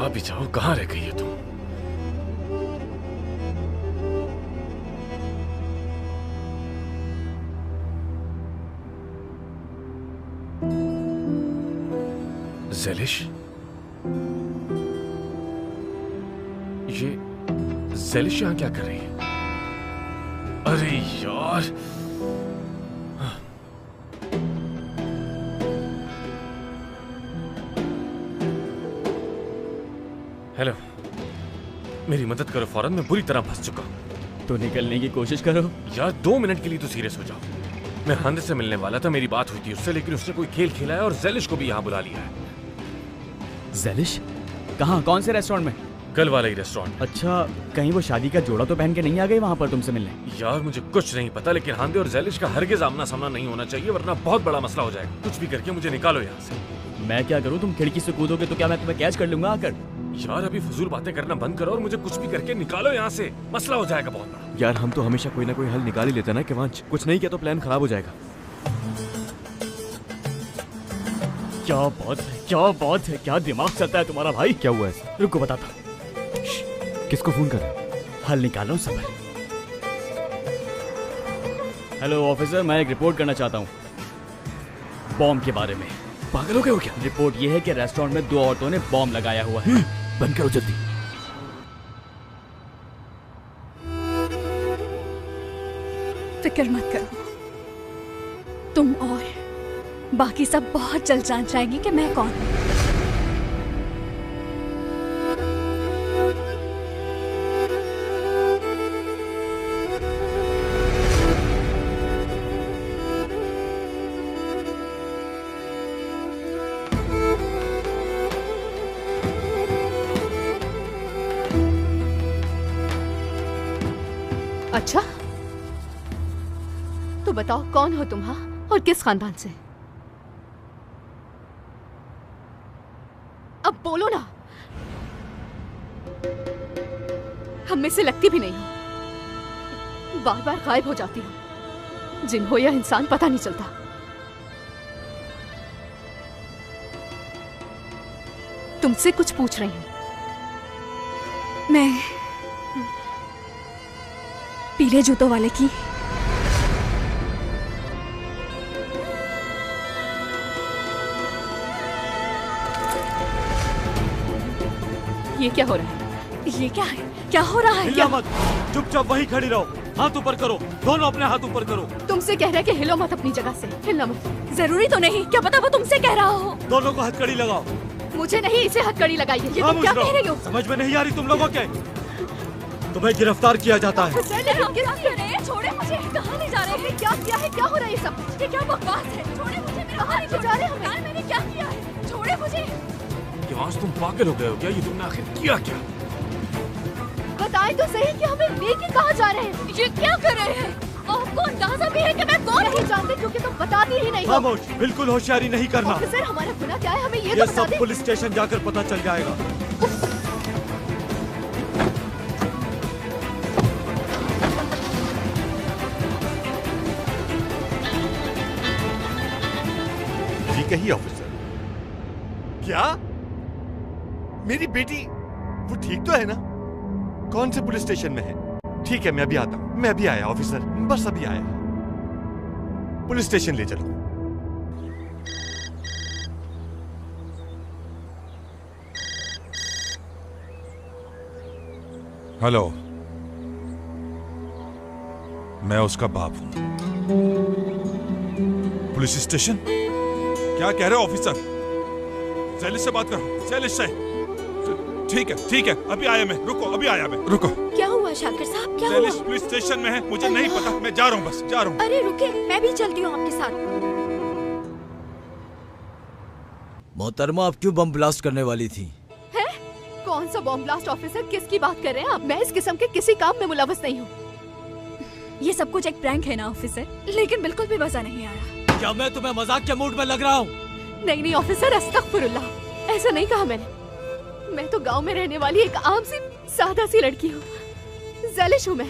भी जाओ, कहाँ रह गई है तुम? ज़ेलिश? ये ज़ेलिश यहाँ क्या कर रही है? अरे यार! हेलो, मेरी मदद करो फौरन, मैं बुरी तरह फंस चुका हूँ। तो निकलने की कोशिश करो यार 2 मिनट के लिए तो सीरियस हो जाओ। मैं हांदे से मिलने वाला था, मेरी बात हुई थी उससे, लेकिन उसने कोई खेल खेला है और ज़ेलिश को भी यहाँ बुला लिया है। ज़ेलिश? कहाँ, कौन से रेस्टोरेंट में? कल वाला ही रेस्टोरेंट। अच्छा, कहीं वो शादी का जोड़ा तो पहन के नहीं आ गई वहाँ पर तुमसे मिलने? यार मुझे कुछ नहीं पता, लेकिन हांदे और ज़ेलिश का हरगिज़ आमना सामना नहीं होना चाहिए, वरना बहुत बड़ा मसला हो जाएगा। कुछ भी करके मुझे निकालो यहाँ से। मैं क्या करूँ? तुम खिड़की से कूदोगे तो क्या मैं तुम्हें कैच कर लूंगा आकर? यार अभी फजूल बातें करना बंद करो और मुझे कुछ भी करके निकालो यहाँ से, मसला हो जाएगा बहुत बड़ा। यार हम तो हमेशा कोई ना कोई हल निकाल ही लेते ना केवांश, कुछ नहीं किया तो प्लान खराब हो जाएगा। क्या बात है, क्या बात है, क्या दिमाग चलता है तुम्हारा भाई? क्या हुआ ऐसा? रुको बताता। किसको फोन कर रहे हो? हल निकालो सबर। हेलो ऑफिसर, मैं एक रिपोर्ट करना चाहता हूँ बॉम्ब के बारे में। पागल हो गए हो क्या? रिपोर्ट ये है कि रेस्टोरेंट में 2 औरतों ने बॉम्ब लगाया हुआ है। बंद करो जल्दी। फिक्र मत करो, तुम और बाकी सब बहुत जल्द जान जाएंगे कि मैं कौन हूँ। अच्छा, तो बताओ कौन हो तुम, हाँ? और किस खानदान से? अब बोलो ना। हम में से लगती भी नहीं हो, बार बार गायब हो जाती हो। जिन हो या इंसान पता नहीं चलता। तुमसे कुछ पूछ रही हूँ। मैं पीले जूतों वाले की। ये क्या हो रहा है? ये क्या है? क्या हो रहा है? हिलना मत, चुपचाप वहीं खड़ी रहो, हाथ ऊपर करो, दोनों अपने हाथ ऊपर करो। तुमसे कह रहा है कि हिलो मत अपनी जगह से, हिलना मत। जरूरी तो नहीं, क्या पता वो तुमसे कह रहा हो। दोनों को हथकड़ी लगाओ। मुझे नहीं, इसे हथकड़ी लगाई है। ये तुम क्या कह रही हो? समझ में नहीं आ रही तुम लोगों के? तुम्हें गिरफ्तार किया जाता है। छोड़े मुझे, कहाँ ले जा रहे हैं? क्या किया है? क्या हो रहा है ये सब? ये क्या बकवास है? छोड़े मुझे, मेरा हाथ ले जा रहे हैं हमें। मैंने क्या किया है? छोड़े मुझे। केवांश तुम पागल हो गए हो क्या? ये तुमने आखिर किया क्या? बताएं तो सही कि हमें लेके कहाँ जा रहे हैं? ये क्या कर रहे हैं? आपको अंदाजा भी है कि मैं कौन नहीं जानते क्योंकि तुम बताती ही नहीं हो। खामोश, बिल्कुल होशियारी नहीं करना। ऑफिसर, हमारा गुनाह क्या है? हमें ये ये तो बता सब दे। पुलिस स्टेशन जाकर पता चल जाएगा। ठीक है ऑफिसर। क्या मेरी बेटी वो ठीक तो है ना? कौन से पुलिस स्टेशन में है? ठीक है, मैं अभी आता हूं। मैं अभी आया ऑफिसर, बस अभी आया। पुलिस स्टेशन ले चलो। हेलो, मैं उसका बाप हूं। Police station? क्या कह रहे हो ऑफिसर? ज़ेलिश से बात करो, ज़ेलिश से। ठीक है, अभी आया मैं। रुको, अभी आया मैं। रुको। क्या हुआ शाकिर साहब, क्या हुआ? ज़ेलिश पुलिस स्टेशन में है, मुझे नहीं पता। मैं जा रहा हूँ, बस जा रहा हूँ। अरे रुके, मैं भी चलती हूँ आपके साथ। मोहतरमा, आप क्यों बम ब्लास्ट करने वाली थी? है? कौन सा बॉम्ब ब्लास्ट ऑफिसर? किसकी बात कर रहे हैं आप? मैं इस किस्म के किसी काम में मुलव्वस नहीं हूँ। ये सब कुछ एक प्रैंक है ना ऑफिसर, लेकिन बिल्कुल भी मजा नहीं आया। क्या मैं तुम्हें मजाक के मूड में लग रहा हूँ? नहीं ऑफिसर, अस्तगफिरुल्लाह, ऐसा नहीं कहा मैंने। मैं तो गांव में रहने वाली एक आम सी सादा सी लड़की हूँ। ज़ेलिश हूँ मैं,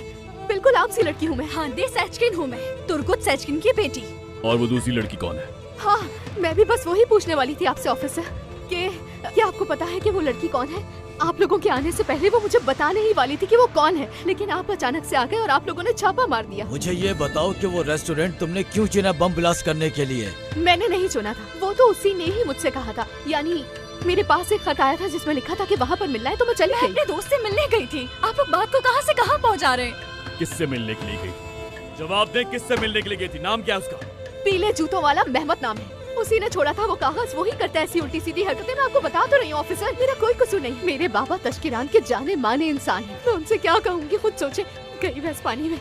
बिल्कुल आम सी लड़की हूँ मैं। हांदे सेचकिन हूँ मैं, तुर्कुत सेचकिन की बेटी। और वो दूसरी लड़की कौन है? हाँ, मैं भी बस वही पूछने वाली थी आपसे ऑफिसर कि क्या आपको पता है कि वो लड़की कौन है? आप लोगों के आने से पहले वो मुझे बताने ही वाली थी कि वो कौन है, लेकिन आप अचानक से आ गए और आप लोगों ने छापा मार दिया। मुझे ये बताओ कि वो रेस्टोरेंट तुमने क्यों चुना बम ब्लास्ट करने के लिए? मैंने नहीं चुना था, वो तो उसी ने ही मुझसे कहा था। यानी मेरे पास एक खत आया था जिसमें लिखा था कि वहाँ पर मिलना है, तो मैं चली गई। अपने दोस्त से मिलने गई थी। आप लोग बात को कहाँ से कहाँ पहुँचा रहे हैं? किससे मिलने के लिए गई थी? जवाब दे, किससे मिलने के लिए गई थी? नाम क्या है उसका? पीले जूतों वाला मेहमद नाम है, उसी ने छोड़ा था वो कागज। वही करता है ऐसी उल्टी सीधी हरकतें। मैं आपको बता तो रही हूँ ऑफिसर, मेरा कोई कसूर नहीं। मेरे बाबा तश्किरान के जाने माने इंसान हैं। मैं उनसे क्या कहूँगी, खुद सोचे। गई भैंस पानी में।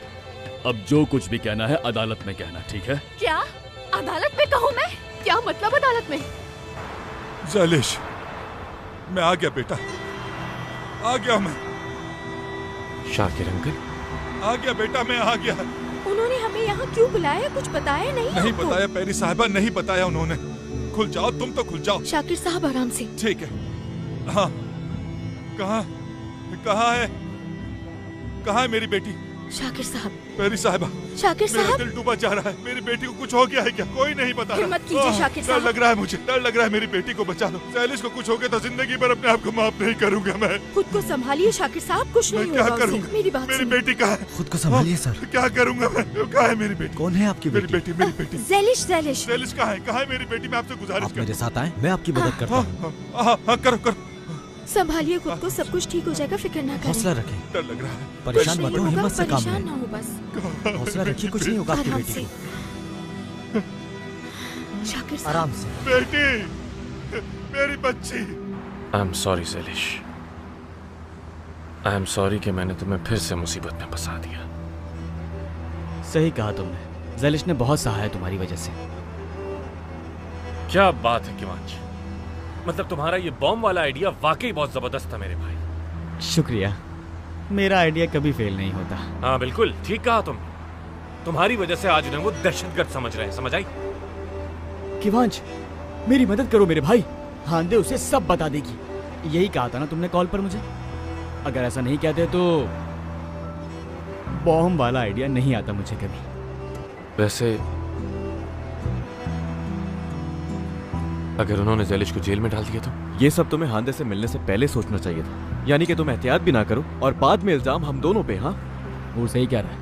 अब जो कुछ भी कहना है अदालत में कहना, ठीक है? क्या अदालत में कहूँ मैं? क्या मतलब अदालत में? जैलिश, मैं आ गया बेटा, आ गया मैं, शाकिर अंकल। आ गया बेटा, मैं आ गया। उन्होंने हमें यहाँ क्यों बुलाया? कुछ बताया नहीं? नहीं आपको? बताया पैरी साहिबा, नहीं बताया उन्होंने। खुल जाओ, तुम तो खुल जाओ। शाकिर साहब आराम से। ठीक है। हाँ, कहाँ कहाँ है, कहाँ है मेरी बेटी? शाकिर साहब। पैरी साहिबा, शाकिर मेरा साहब। दिल डूबा जा रहा है। मेरी बेटी को कुछ हो गया है क्या? कोई नहीं बता रहा। हिम्मत कीजिए शाकिर डर साहब। लग रहा है मुझे, डर लग रहा है। मेरी बेटी को बचा लो। सैलिश को कुछ हो गया तो जिंदगी भर अपने आप को माफ नहीं करूंगा मैं। खुद को संभालिए शाकिर साहब, कुछ मैं नहीं क्या होगा उसे। करूंगा? मेरी बात मेरी सुनिए। बेटी कहाँ है? खुद को संभालिए सर। क्या करूंगा मैं? कहाँ है मेरी बेटी? कौन है आपकी मेरी बेटी, मेरी बेटी। ज़ैलिश, ज़ैलिश। सैलिश कहाँ है? कहाँ है मेरी बेटी? मैं आपसे गुजारिश मेरे करता साथ आए, मैं आपकी मदद करता हूँ। हूँ। हाँ, करो करो। संभालिए खुद को, सब कुछ ठीक हो जाएगा, फिक्र ना करें। हौसला रखें, डर लग रहा है। परेशान कुछ मत नहीं हो, होगा, हिम्मत से काम परेशान लें। ना हो बस। हौसला रखिए, कुछ नहीं होगा आपकी आराम बेटी से। को। शाकिर साहब। आराम से। बेटी, मेरी बच्ची। I am sorry Jailish, I am sorry कि मैंने तुम्हें फिर से मुसीबत में फंसा दिया। सही कहा तुमने, जैलिश ने बहुत सहा है तुम्हारी वजह से। क्या बात है किवांश, मतलब तुम्हारा ये बॉम्ब वाला आइडिया वाकई बहुत जबरदस्त था मेरे भाई। शुक्रिया, मेरा आइडिया कभी फेल नहीं होता। हाँ बिल्कुल ठीक कहा तुम। तुम्हारी वजह से आज उन्हें वो दहशतगर्द समझ रहे हैं, समझ आई? किवांश, मेरी मदद करो मेरे भाई, हांदे उसे सब बता देगी। यही कहा था ना तुमने कॉल पर मुझे? अगर ऐसा नहीं कहते तो बॉम्ब वाला आइडिया नहीं आता मुझे कभी। वैसे अगर उन्होंने जैलिश को जेल में डाल दिया तो? ये सब तुम्हें हांदे से मिलने से पहले सोचना चाहिए था। यानी कि तुम एहतियात भी ना करो और बाद में इल्जाम हम दोनों पे। हाँ, वो सही कह रहा है।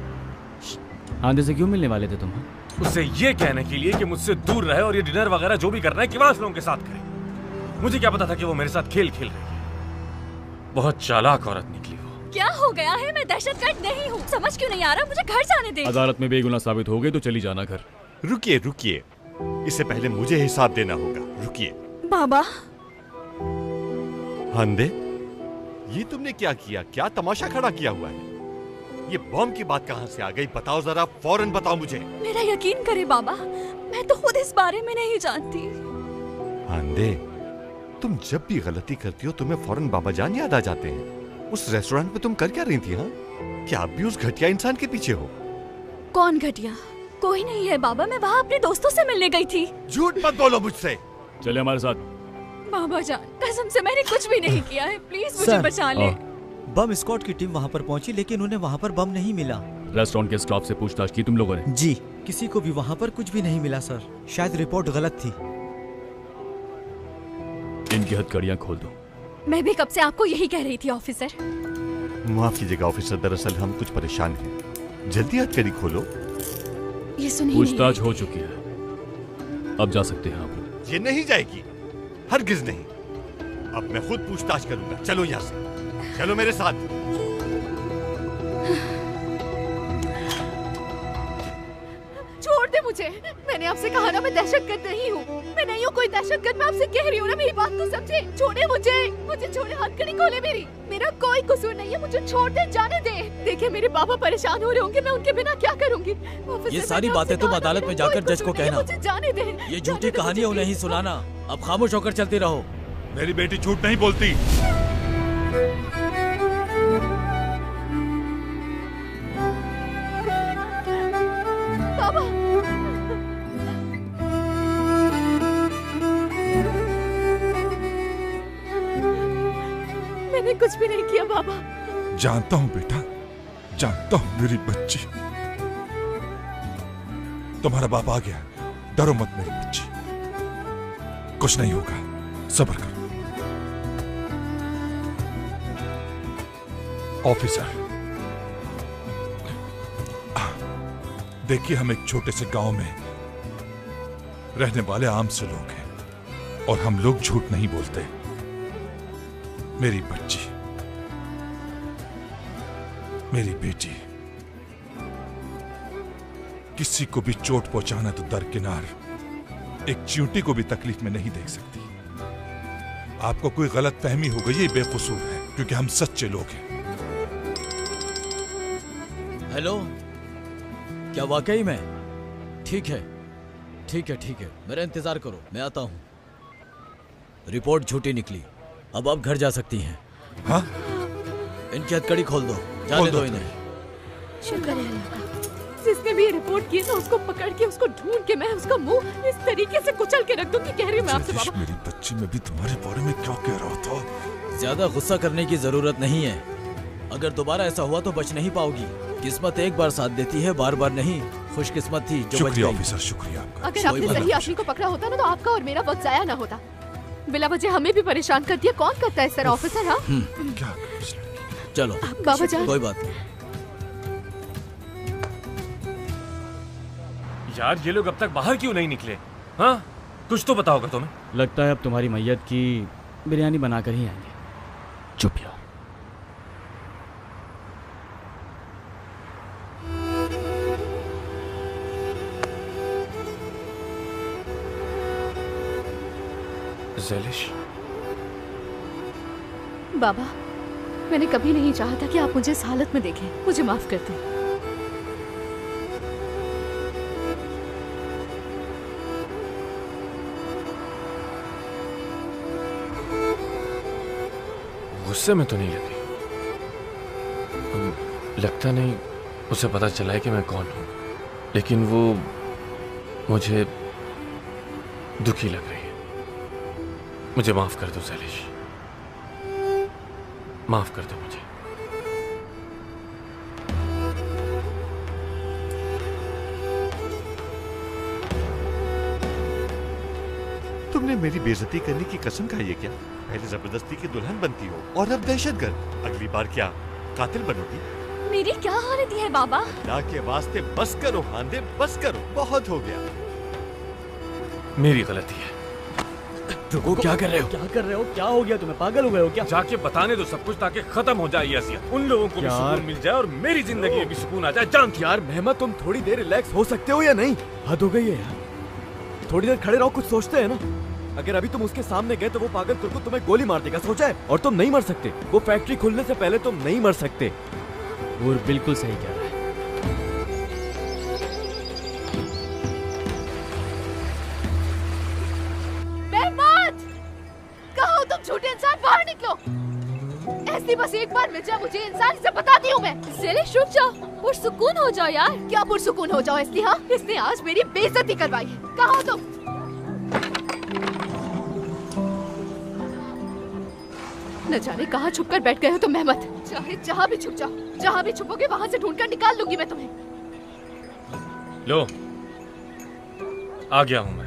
हांदे से क्यों मिलने वाले थे तुम? उससे ये कहने के लिए कि मुझसे दूर रहे और ये डिनर वगैरह जो भी करना है किवांश लोगों के साथ करे। मुझे क्या पता था कि वो मेरे साथ खेल खेल रही है। बहुत चालाक औरत निकली वो। क्या हो गया है? मैं दहशतगर्द नहीं हूँ, समझ क्यों नहीं आ रहा? मुझे घर जाने दे। अदालत में बेगुनाह साबित हो गई तो चली जाना घर। रुकिए रुकिए, इससे पहले मुझे हिसाब देना होगा। रुकिए। बाबा, हांदे, ये तुमने क्या किया? क्या तमाशा खड़ा किया हुआ है? ये बॉम्ब की बात कहां से आ गई? बताओ जरा, फौरन बताओ मुझे। मेरा यकीन करे बाबा, मैं तो खुद इस बारे में नहीं जानती। हांदे, तुम जब भी गलती करती हो तुम्हें फौरन बाबा जान याद आ जाते हैं। उस रेस्टोरेंट में तुम कर क्या रही थी? हाँ, क्या आप भी उस घटिया इंसान के पीछे हो? कौन घटिया? कोई नहीं है बाबा, मैं वहाँ अपने दोस्तों से मिलने गई थी। झूठ मत बोलो मुझसे। चले हमारे साथ। बाबा जान, कसम से मैंने कुछ भी नहीं किया है, प्लीज मुझे सर, बचा ले। बम स्क्वाड की टीम वहाँ पर पहुँची, लेकिन उन्हें वहाँ पर बम नहीं मिला। रेस्टोरेंट के स्टाफ से पूछताछ की तुम लोगों ने? जी, किसी को भी वहाँ पर कुछ भी नहीं मिला सर। शायद रिपोर्ट गलत थी। इनकी हथकड़ियाँ खोल दो। मैं भी कब से आपको यही कह रही थी ऑफिसर। माफ कीजिएगा ऑफिसर, दरअसल हम कुछ परेशान हैं। जल्दी हथकड़ी खोलो। ये सुनिए। पूछताछ हो चुकी है, अब जा सकते हैं आप लोग। ये नहीं जाएगी, हरगिज नहीं। अब मैं खुद पूछताछ करूंगा। चलो यहाँ से, चलो मेरे साथ। छोड़ दे मुझे। मैंने आपसे कहा ना मैं दहशतगर्द नहीं हूँ। मैं नहीं हूँ कोई दहशतगर्द, मैं आपसे कह रही हूँ ना, मेरी बात तो समझे। छोड़े मुझे, मुझे छोड़े, हथकड़ी खोले मेरी। मेरा कोई कसूर नहीं है, मुझे छोड़ दे, जाने दे। देखिए मेरे पापा परेशान हो रहे होंगे, मैं उनके बिना क्या करूंगी? ये सारी बातें तुम अदालत में जाकर जज को कहना। मुझे जाने दे। ये झूठी कहानियाँ उन्हें ही सुनाना। अब खामोश होकर चलती रहो। मेरी बेटी झूठ नहीं बोलती। बाबा, मैंने कुछ भी नहीं किया बाबा। जानता हूँ बेटा, जानता हूँ मेरी बच्ची। तुम्हारा बाप आ गया, डरो मत मेरी बच्ची, कुछ नहीं होगा, सब्र करो। ऑफिसर, देखिए हम एक छोटे से गांव में रहने वाले आम से लोग हैं और हम लोग झूठ नहीं बोलते। मेरी बच्ची, मेरी बेटी, किसी को भी चोट पहुंचाना तो दरकिनार, एक चींटी को भी तकलीफ में नहीं देख सकती। आपको कोई गलत फहमी हो गई, ये बेकसूर है क्योंकि हम सच्चे लोग हैं। हेलो, क्या वाकई में? ठीक है ठीक है ठीक है, मेरा इंतजार करो, मैं आता हूं। रिपोर्ट झूठी निकली, अब आप घर जा सकती हैं। हाँ? इनकी हथकड़ी खोल दो, जाने दो इन्हें। शुक्र है अल्लाह का, जिसने भी ये रिपोर्ट की ना उसको पकड़ के, उसको ढूंढ के मैं उसका मुंह इस तरीके से कुचल के रख दूं कि कह रही हूं मैं आपसे बाबा। मेरी बच्ची, मैं भी तुम्हारे बारे में क्या कह रहा था। ज्यादा गुस्सा करने की जरूरत नहीं है, अगर दोबारा ऐसा हुआ तो बच नहीं पाओगी। किस्मत एक बार साथ देती है, बार बार नहीं। खुशकिस्मत थी जो बच शुक्रिया गई। ऑफिसर, शुक्रिया आपका। अगर आपने सही आदमी को पकड़ा होता ना तो आपका और मेरा वक्त जाया ना होता। बिला वजह हमें भी परेशान कर दिया। कौन करता है सर ऑफिसर? हाँ क्या? चलो बाबा जान, कोई बात नहीं। यार ये लोग अब तक बाहर क्यों नहीं निकले? हाँ, कुछ तो पता होगा तुम्हें। लगता है अब तुम्हारी मैयत की बिरयानी बनाकर ही आएंगे। चुप यार। ज़ैलिश, बाबा मैंने कभी नहीं चाहा था कि आप मुझे इस हालत में देखें। मुझे माफ कर दें। गुस्से में तो नहीं लगी? लगता नहीं उसे पता चला है कि मैं कौन हूं, लेकिन वो मुझे दुखी लग रही है। मुझे माफ कर दो ज़ैलिश, माफ कर दो मुझे। तुमने मेरी बेइज्जती करने की कसम खाई है क्या? पहले जबरदस्ती की दुल्हन बनती हो और अब दहशतगर्द। अगली बार क्या कातिल बनोगी? मेरी क्या हालत है बाबा? अल्लाह के वास्ते बस करो हांदे, बस करो, बहुत हो गया। मेरी गलती है। रुको, क्या कर रहे हो? क्या कर रहे हो? क्या हो गया तुम्हें? पागल हो गए हो क्या? जाके बताने दो सब कुछ ताकि खत्म हो जाए ये असियत। उन लोगों को भी यार। सुकून मिल जाए और मेरी जिंदगी में भी सुकून आ जाए। जानती यार मेहमत, तुम थोड़ी देर रिलैक्स हो सकते हो या नहीं? हद हो गई है यार, थोड़ी देर खड़े रहो, कुछ सोचते हैं ना। अगर अभी तुम उसके सामने गए तो वो पागल तुर्को तुम्हें गोली मार देगा, सोचा है? और तुम नहीं मर सकते, वो फैक्ट्री खुलने से पहले तुम नहीं मर सकते। वो बिल्कुल सही कह रहा है। मेहमान, कहो तुम झूठे इंसान, बाहर निकलो। ऐसी बस एक बार मिल जाए मुझे इंसान, से बताती हूँ मैं। ज़ैलिश रुक जाओ, पुरसुकून हो जाओ यार। क्या पुरसुकून हो जाओ इसलिए? हाँ, इसने आज मेरी बेइज्जती करवाई है। कहो तुम। न जाने कहाँ छुप कर बैठ गए हो तुम मेहमत। चाहे जहाँ भी छुप जाओ, जहाँ भी छुपोगे वहाँ से ढूंढकर निकाल लूंगी मैं तुम्हें। लो, आ गया हूं मैं।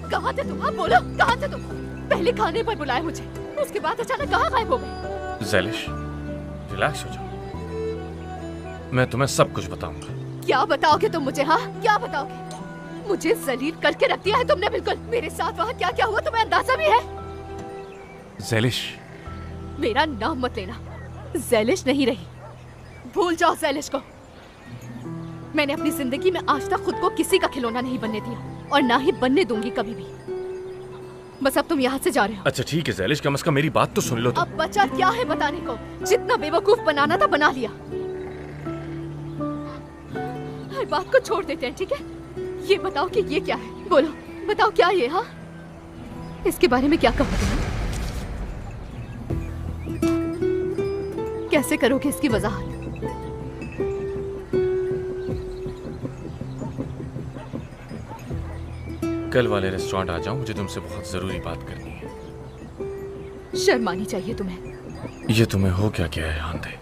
कहाँ थे तुम? हाँ बोलो, कहाँ थे तुम? पहले खाने पर बुलाए मुझे, उसके बाद अचानक कहाँ गायब हो गए? ज़ैलिश, रिलैक्स हो जाओ, मैं तुम्हें सब कुछ बताऊंगा। क्या बताओगे तुम मुझे? हाँ क्या बताओगे? मुझे जलील करके रख दिया है तुमने बिल्कुल। मेरे साथ वहाँ क्या क्या हुआ तुम्हें अंदाजा भी है? ज़ैलिश, मेरा नाम मत लेना। ज़ैलिश नहीं रही, भूल जाओ ज़ैलिश को। मैंने अपनी जिंदगी में आज तक खुद को किसी का खिलौना नहीं बनने दिया और ना ही बनने दूंगी कभी भी। बस अब तुम यहाँ से जा रहे हो। अच्छा ठीक है ज़ैलिश, कम से कम मेरी बात तो सुन लो तुम। अब बचा क्या है बताने को? जितना बेवकूफ बनाना था बना लिया। हर बात को छोड़ देते हैं, ठीक है? ये बताओ कि ये क्या है? बोलो, बताओ क्या ये? हाँ, इसके बारे में क्या कहोगे? कैसे करोगे इसकी वजाहत? कल वाले रेस्टोरेंट आ जाओ, मुझे तुमसे बहुत जरूरी बात करनी है। शर्म आनी चाहिए तुम्हें। ये तुम्हें हो क्या क्या है आंधे?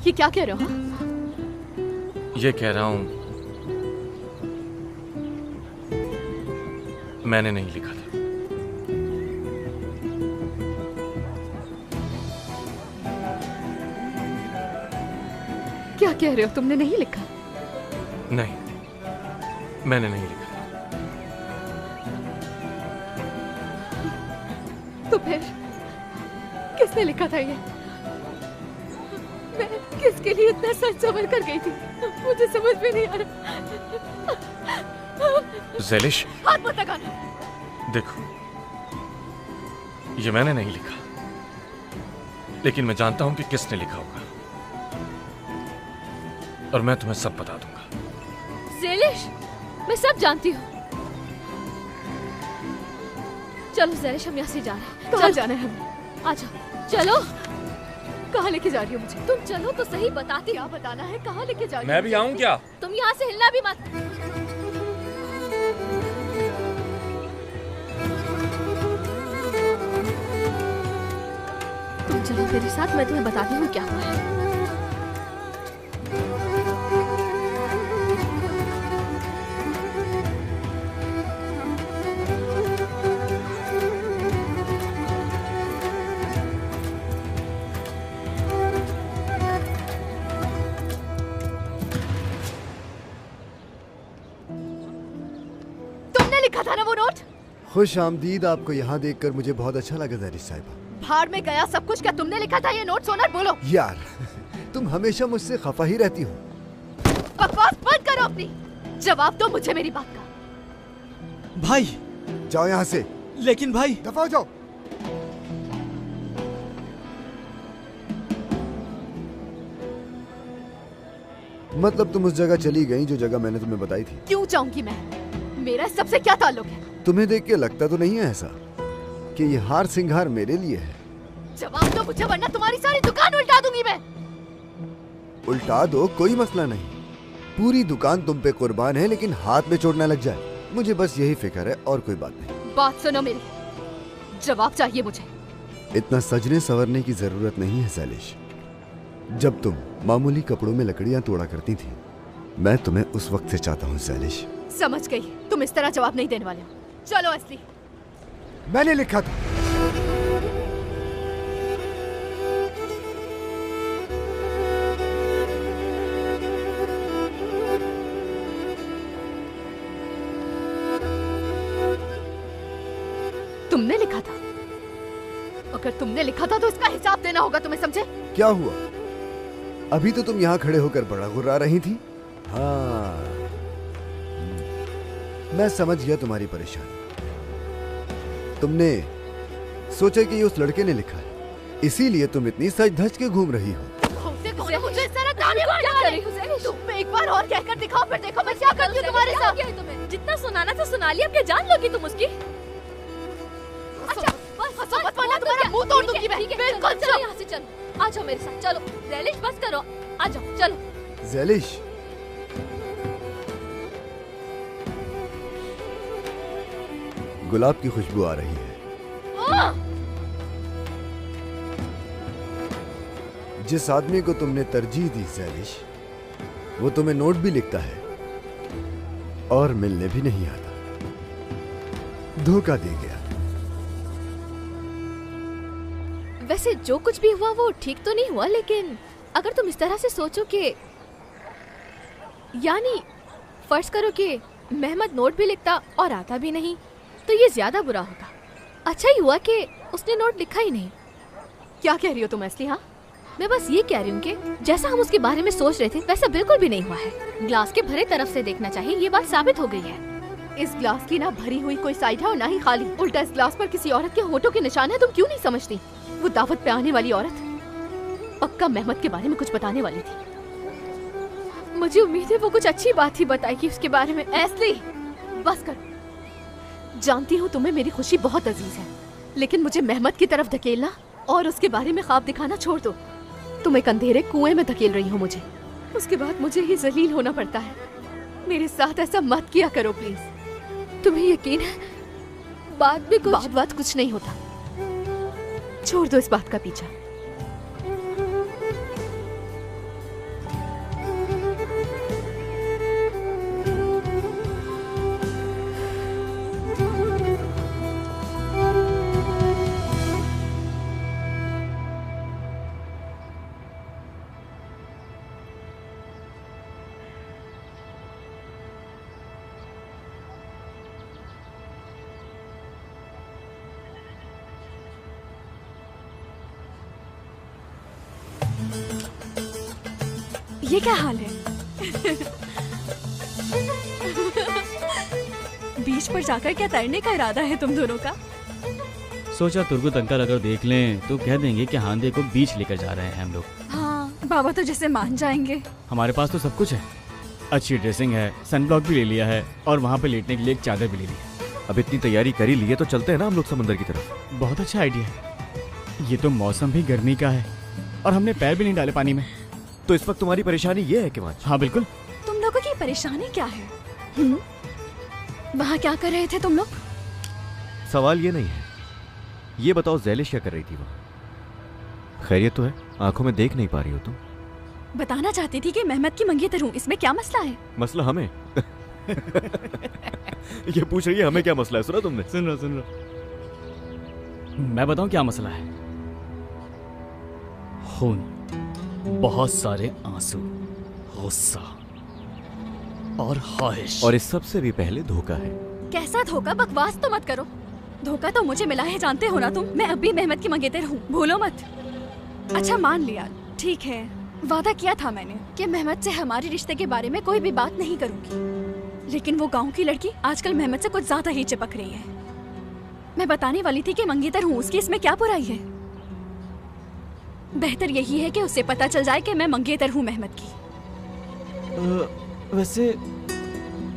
ये क्या कह रहे हो? ये कह रहा हूं मैंने नहीं लिखा था। क्या कह रहे हो? तुमने नहीं लिखा? नहीं, मैंने नहीं लिखा। तो फिर किसने लिखा था ये? मैं किसके लिए इतना सच संवर कर गई थी? मुझे समझ में नहीं आ रहा। ज़ैलिश, हाथ मत लगाना। देखो, ये मैंने नहीं लिखा, लेकिन मैं जानता हूं कि किसने लिखा होगा, और मैं तुम्हें सब बता दूंगा। ज़ैलिश, मैं सब जानती हूँ। चलो ज़ैलिश, हम यहाँ से जा रहे हैं। कहाँ जाना है हमें? आ जाओ, चलो। कहाँ लेके जा रही हो मुझे? तुम चलो तो सही, बताती। क्या बताना है? कहाँ लेके जा रही हो? मैं भी आऊं क्या? तुम यहाँ से हिलना भी मत। तुम चलो मेरे साथ, मैं तुम्हें बताती हूँ क्या हुआ है। लिखा था ना वो नोट? खुश आमदीद, आपको यहाँ देखकर मुझे बहुत अच्छा लगा ज़ैलिश साहिबा। भाड़ में गया सब कुछ। क्या तुमने लिखा था ये नोट? सोनर बोलो। यार तुम हमेशा मुझसे खफा ही रहती हो। बकवास बंद करो अपनी। जवाब दो मुझे मेरी बात का। भाई जाओ यहाँ से। लेकिन भाई, दफा हो जाओ। मतलब तुम उस जगह चली गई जो जगह मैंने तुम्हें बताई थी। क्यों जाऊंगी मैं? मेरा सबसे क्या ताल्लुक है? तुम्हें देख के लगता तो नहीं है ऐसा कि ये हार सिंगार मेरे लिए है? जवाब दो मुझे, वरना तुम्हारी सारी दुकान उल्टा दूंगी मैं। उल्टा दो, कोई मसला नहीं। पूरी दुकान तुम पे कुर्बान है, लेकिन हाथ में चोट ना लग जाए। मुझे बस यही फिक्र है, और कोई बात नहीं। बात सुनो मेरी, जवाब चाहिए मुझे। इतना सजने संवरने की जरूरत नहीं है ज़ैलिश। जब तुम मामूली कपड़ों में लकड़ियां तोड़ा करती थी, मैं तुम्हें उस वक्त से चाहता हूँ ज़ैलिश। समझ गई, तुम इस तरह जवाब नहीं देने वाले हो। चलो असली। मैंने लिखा था। तुमने लिखा था? अगर तुमने लिखा था तो इसका हिसाब देना होगा तुम्हें, समझे? क्या हुआ? अभी तो तुम यहाँ खड़े होकर बड़ा गुर्रा रही थी। हाँ, मैं समझ गया तुम्हारी परेशानी। तुमने सोचा कि ये उस लड़के ने लिखा है, इसीलिए तुम इतनी सज धज के घूम रही हो। मुझे इस तरह क्या कर रही हो? तुम एक बार और कहकर दिखाओ, फिर देखो मैं क्या करती हूँ तुम्हारे साथ। तुम्हें जितना सुनाना था सुना लिया, अब क्या जान लोगी तुम उसकी? अच्छा, बस मत, वरना तुम्हारा मुंह तोड़ दूंगी मैं। बिल्कुल, चलो यहाँ से, चलो आ जाओ मेरे साथ। चलो ज़ैलिश, बस करो, आ जाओ, चलो। ज़ैलिश, गुलाब की खुशबू आ रही है। जिस आदमी को तुमने तरजीह दी ज़ैलिश, वो तुम्हें नोट भी लिखता है और मिलने भी नहीं आता। धोखा दे गया। वैसे जो कुछ भी हुआ वो ठीक तो नहीं हुआ, लेकिन अगर तुम इस तरह से सोचो कि, यानी फर्ज करो कि मेहमद नोट भी लिखता और आता भी नहीं, तो ये ज्यादा बुरा होगा। अच्छा ही हुआ कि उसने नोट लिखा ही नहीं। क्या कह रही हो तुम असली? हाँ, मैं बस ये कह रही हूँ कि जैसा हम उसके बारे में सोच रहे थे वैसा बिल्कुल भी नहीं हुआ है। ग्लास के भरे तरफ से देखना चाहिए, ये बात साबित हो गई है। इस ग्लास की ना भरी हुई कोई साइड है और ना ही खाली। उल्टा इस ग्लास पर किसी औरत के होठों के निशान है। तुम क्यों नहीं समझती? वो दावत पे आने वाली औरत पक्का मेहमद के बारे में कुछ बताने वाली थी। मुझे उम्मीद है वो कुछ अच्छी बात ही बताएगी उसके बारे में। ऐसली, बस कर। जानती हूँ तुम्हें मेरी खुशी बहुत अजीज है, लेकिन मुझे मेहमद की तरफ धकेलना और उसके बारे में ख्वाब दिखाना छोड़ दो। तुम एक अंधेरे कुएं में धकेल रही हो मुझे, उसके बाद मुझे ही जलील होना पड़ता है। मेरे साथ ऐसा मत किया करो प्लीज। तुम्हें यकीन है बात कुछ नहीं होता। छोड़ दो इस बात का पीछा। ये क्या हाल है? बीच पर जाकर क्या तैरने का इरादा है तुम दोनों का? सोचा तुर्गुत अंकल अगर देख लें तो कह देंगे कि हांदे को बीच लेकर जा रहे हैं हम लोग। हाँ, बाबा तो जैसे मान जाएंगे। हमारे पास तो सब कुछ है, अच्छी ड्रेसिंग है, सनब्लॉक भी ले लिया है और वहाँ पे लेटने के लिए एक चादर भी ले ली है। अब इतनी तैयारी कर ही ली है तो चलते हैं ना हम लोग समंदर की तरफ। बहुत अच्छा आइडिया है। ये तो मौसम भी गर्मी का है और हमने पैर भी नहीं डाले पानी में। तो इस वक्त तुम्हारी परेशानी ये है किवांश? हाँ बिल्कुल। तुम लोगों की परेशानी क्या है? वहाँ क्या कर रहे थे तुम लोग? सवाल ये नहीं है, ये बताओ ज़ैलिश क्या कर रही थी वहाँ? खैरियत तो है? आंखों में देख नहीं पा रही हो तुम? बताना चाहती थी कि मेहमत की मंगेतर हूँ, इसमें क्या मसला है? मसला हमें? ये पूछ रही है हमें क्या मसला है? सुना तुमने? सुन लो। मैं बताऊं क्या मसला है? खून, बहुत सारे आंसू, गुस्सा और ख्वाहिश। और इस सब से भी पहले धोखा है। कैसा धोखा? बकवास तो मत करो। धोखा तो मुझे मिला है, जानते हो ना तुम। मैं अब भी मेहमत की मंगेतर हूँ, भूलो मत। अच्छा मान लिया, ठीक है। वादा किया था मैंने कि मेहमत से हमारे रिश्ते के बारे में कोई भी बात नहीं करूंगी, लेकिन वो गांव की लड़की आजकल मेहमत से कुछ ज्यादा ही चिपक रही है। मैं बताने वाली थी कि मंगेतर हूँ, उसकी इसमें क्या बुराई है? बेहतर यही है कि उसे पता चल जाए कि मैं मंगेतर हूँ मेहमत की। वैसे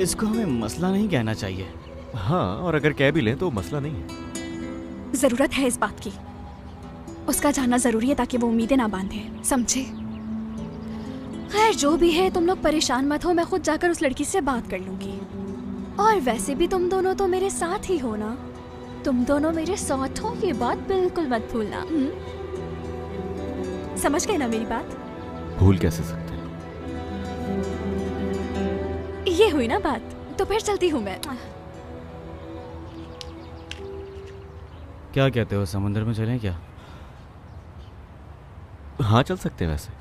इसको हमें मसला नहीं कहना चाहिए। हाँ, और अगर कह भी लें तो मसला नहीं है। जरूरत है इस बात की, उसका जानना जरूरी है ताकि वो उम्मीदें ना बांधे, समझे? खैर जो भी है, तुम लोग परेशान मत हो, मैं खुद जाकर उस लड़की से बात कर लूंगी। और वैसे भी तुम दोनों तो मेरे साथ ही हो ना, तुम दोनों मेरे साथ हो, ये बात बिल्कुल मत भूलना। समझ गए ना मेरी बात? भूल कैसे सकते हैं? ये हुई ना बात, तो फिर चलती हूँ मैं। क्या कहते हो, समुद्र में चलें क्या? हाँ चल सकते हैं वैसे।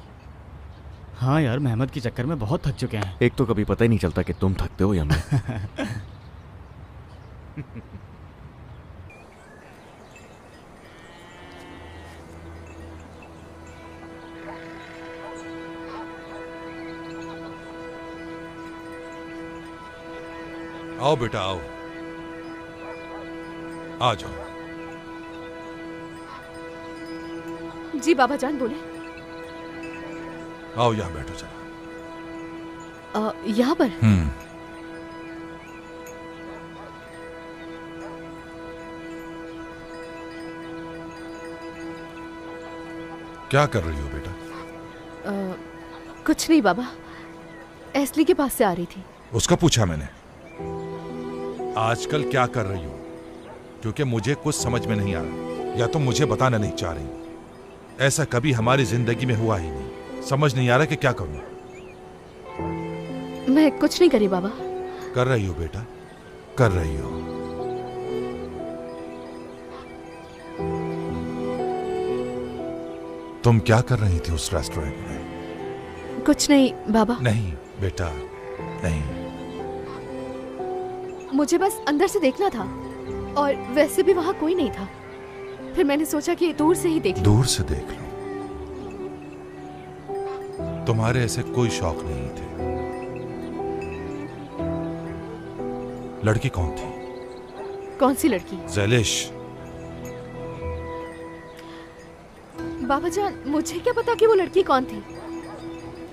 हाँ यार, मेहमत के चक्कर में बहुत थक चुके हैं। एक तो कभी पता ही नहीं चलता कि तुम थकते हो या मैं। आओ बेटा आओ, आ जाओ। जी बाबा जान बोले। आओ यहाँ बैठो जरा। यहाँ पर? क्या कर रही हो बेटा? कुछ नहीं बाबा, एस्ली के पास से आ रही थी। उसका पूछा मैंने आजकल क्या कर रही हो, क्योंकि मुझे कुछ समझ में नहीं आ रहा, या तो मुझे बताना नहीं चाह रही। ऐसा कभी हमारी जिंदगी में हुआ ही नहीं। समझ नहीं आ रहा कि क्या करूं। मैं कुछ नहीं करी बाबा। कर रही हो बेटा, कर रही हो। तुम क्या कर रही थी उस रेस्टोरेंट में? कुछ नहीं बाबा। नहीं बेटा नहीं, मुझे बस अंदर से देखना था और वैसे भी वहाँ कोई नहीं था। फिर मैंने सोचा कि दूर से ही देख लूं। दूर से देख लो। तुम्हारे ऐसे कोई शौक नहीं थे। लड़की कौन थी? कौन सी लड़की? ज़ैलिश। बाबा जान मुझे क्या पता कि वो लड़की कौन थी।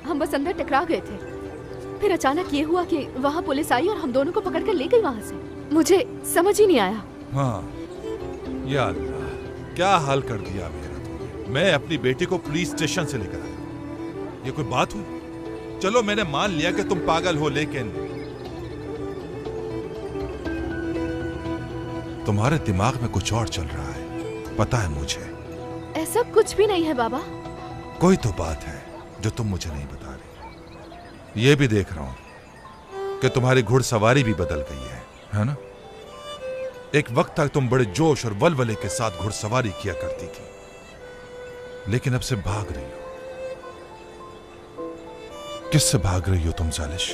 हम बस अंदर टकरा गए थे, फिर अचानक ये हुआ कि वहाँ पुलिस आई और हम दोनों को पकड़ कर ले गई वहाँ से। मुझे समझ ही नहीं आया। हाँ, या अल्लाह, क्या हाल कर दिया मेरा तुमने। मैं अपनी बेटी को पुलिस स्टेशन से लेकर आया, ये कोई बात हुई? चलो मैंने मान लिया कि तुम पागल हो, लेकिन तुम्हारे दिमाग में कुछ और चल रहा है, पता है मुझे। ऐसा कुछ भी नहीं है बाबा। कोई तो बात है जो तुम मुझे नहीं बता रही। ये भी देख रहा हूं कि तुम्हारी घुड़सवारी भी बदल गई है ना? एक वक्त तक तुम बड़े जोश और वलवले के साथ घुड़सवारी किया करती थी, लेकिन अब से भाग रही हो। किससे भाग रही हो तुम ज़ैलिश?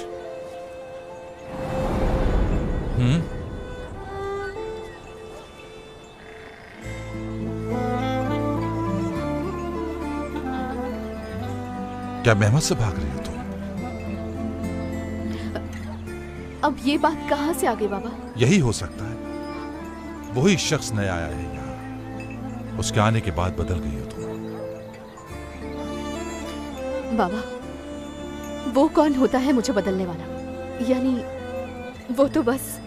क्या मेहमत से भाग रही हो तुम? अब ये बात कहाँ से आ गई बाबा? यही हो सकता है, वही शख्स नया आया है यहाँ, उसके आने के बाद बदल गई हो तुम। बाबा, वो कौन होता है मुझे बदलने वाला? यानी वो तो बस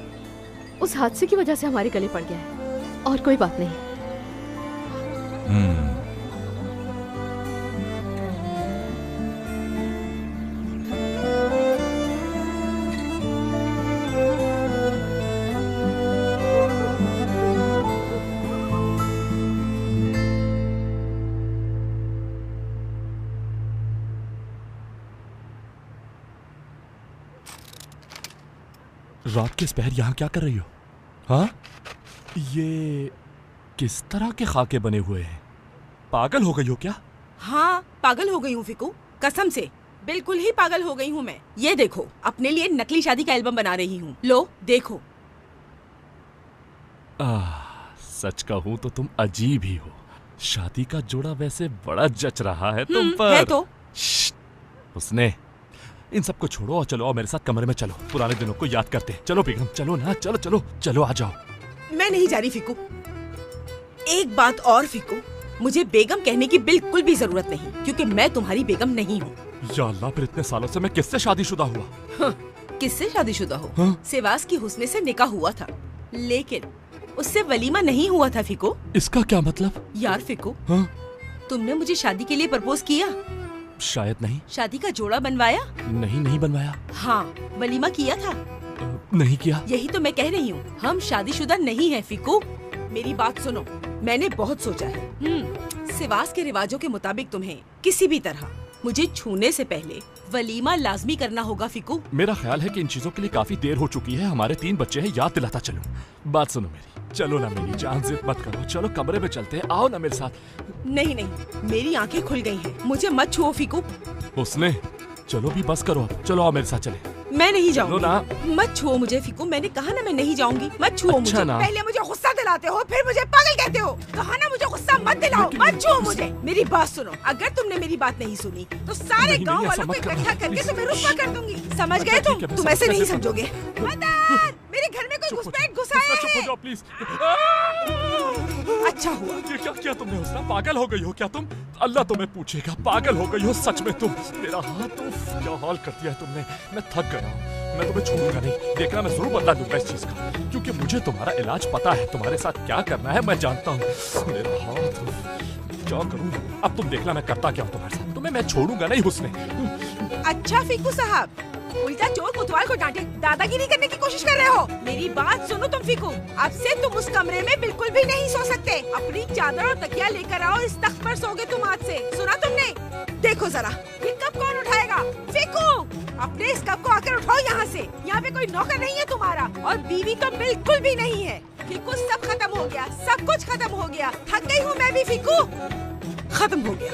उस हादसे की वजह से हमारे गले पड़ गया है, और कोई बात नहीं। रात के इस पहर यहाँ क्या कर रही हो? हाँ, ये किस तरह के खाके बने हुए हैं? पागल हो गई हो क्या? हाँ, पागल हो गई हूँ फिकू, कसम से बिल्कुल ही पागल हो गई हूँ मैं। ये देखो, अपने लिए नकली शादी का एल्बम बना रही हूँ। लो देखो। सच कहूँ तो तुम अजीब ही हो। शादी का जोड़ा वैसे बड़ा जच रहा है तुम पर। है तो। उसने इन सबको छोड़ो और चलो, और मेरे साथ कमरे में चलो, पुराने दिनों को याद करते। चलो बेगम, चलो ना, चलो चलो चलो, आ जाओ। मैं नहीं जा रही फिकू। एक बात और फिकू, मुझे बेगम कहने की बिल्कुल भी जरूरत नहीं, क्योंकि मैं तुम्हारी बेगम नहीं हूँ। या अल्लाह, फिर इतने सालों से मैं किससे शादीशुदा हुआ? हाँ, किससे शादीशुदा हो? हाँ? सेवास की हुस्ने से निकाह हुआ था, लेकिन उससे वलीमा नहीं हुआ था फिकू। इसका क्या मतलब? यार फिकू, हाँ? तुमने मुझे शादी के लिए प्रपोज किया? शायद नहीं। शादी का जोड़ा बनवाया? नहीं बनवाया। हाँ, वलीमा किया था? नहीं किया। यही तो मैं कह रही हूँ, हम शादीशुदा नहीं हैं फिकू। मेरी बात सुनो, मैंने बहुत सोचा है। सिवास के रिवाजों के मुताबिक तुम्हें किसी भी तरह मुझे छूने से पहले वलीमा लाजमी करना होगा फिकू। मेरा ख्याल है कि इन चीजों के लिए काफी देर हो चुकी है। हमारे 3 बच्चे हैं, याद दिलाता चलूं। बात सुनो मेरी, चलो ना मेरी जान, जिद मत करो, चलो कमरे में चलते हैं, आओ ना मेरे साथ। नहीं, मेरी आंखें खुल गई हैं, मुझे मत छुओ फिकू। उसने चलो भी बस करो अब, चलो आओ मेरे साथ चले। मैं नहीं जाऊंगी ना। मत छुओ मुझे फिकू, मैंने कहा ना मैं नहीं जाऊंगी। मत छुओ मुझे। ना। पहले मुझे गुस्सा दिलाते हो, फिर मुझे पागल कहते हो। कहा ना मुझे गुस्सा मत दिलाओ, मत छुओ मुझे। मेरी बात सुनो, अगर तुमने मेरी बात नहीं सुनी तो सारे गांव वालों को इकट्ठा करके तुम्हें रुस्वा कर दूंगी। समझ गए तुम ऐसे नहीं समझोगे। मदद, मेरे घर में कोई घुसपैठ घुसा है। चुप हो जाओ प्लीज। अच्छा हुआ। ये क्या किया तुमने हुस्ना? पागल हो गई हो क्या तुम? अल्लाह तुम्हें पूछेगा, पागल हो गई हो सच में तुम? मेरा हाथ क्या हाल कर दिया है तुमने। मैं थक गया हूँ, मैं तुम्हें छोड़ूंगा नहीं। देखना, मैं जरूर बदला दूंगा इस चीज का, क्योंकि मुझे तुम्हारा इलाज पता है, तुम्हारे साथ क्या करना है मैं जानता हूँ। मेरा हाथ क्या करूँ अब, तुम देखना मैं करता क्या हूँ तुम्हारे साथ। तुम्हें मैं छोड़ूंगा नहीं हुस्ने। अच्छा फिकू साहब, उल्टा चोर कोतवाल को डांटे दादागिरी करने की कोशिश कर रहे हो। मेरी बात सुनो तुम फिकू, अब से तुम उस कमरे में बिल्कुल भी नहीं सो सकते। अपनी चादर और तकिया लेकर आओ, इस तख्त पर सोगे तुम आज से। सुना तुमने? देखो जरा, ये कप कौन उठाएगा? फिकू, अपने इस कप को आकर उठाओ यहाँ से। यहाँ पे कोई नौकर नहीं है तुम्हारा, और बीवी तो बिल्कुल भी नहीं है। फिकू, सब खत्म हो गया, सब कुछ खत्म हो गया। थक गई हूँ मैं भी फिकू, खत्म हो गया।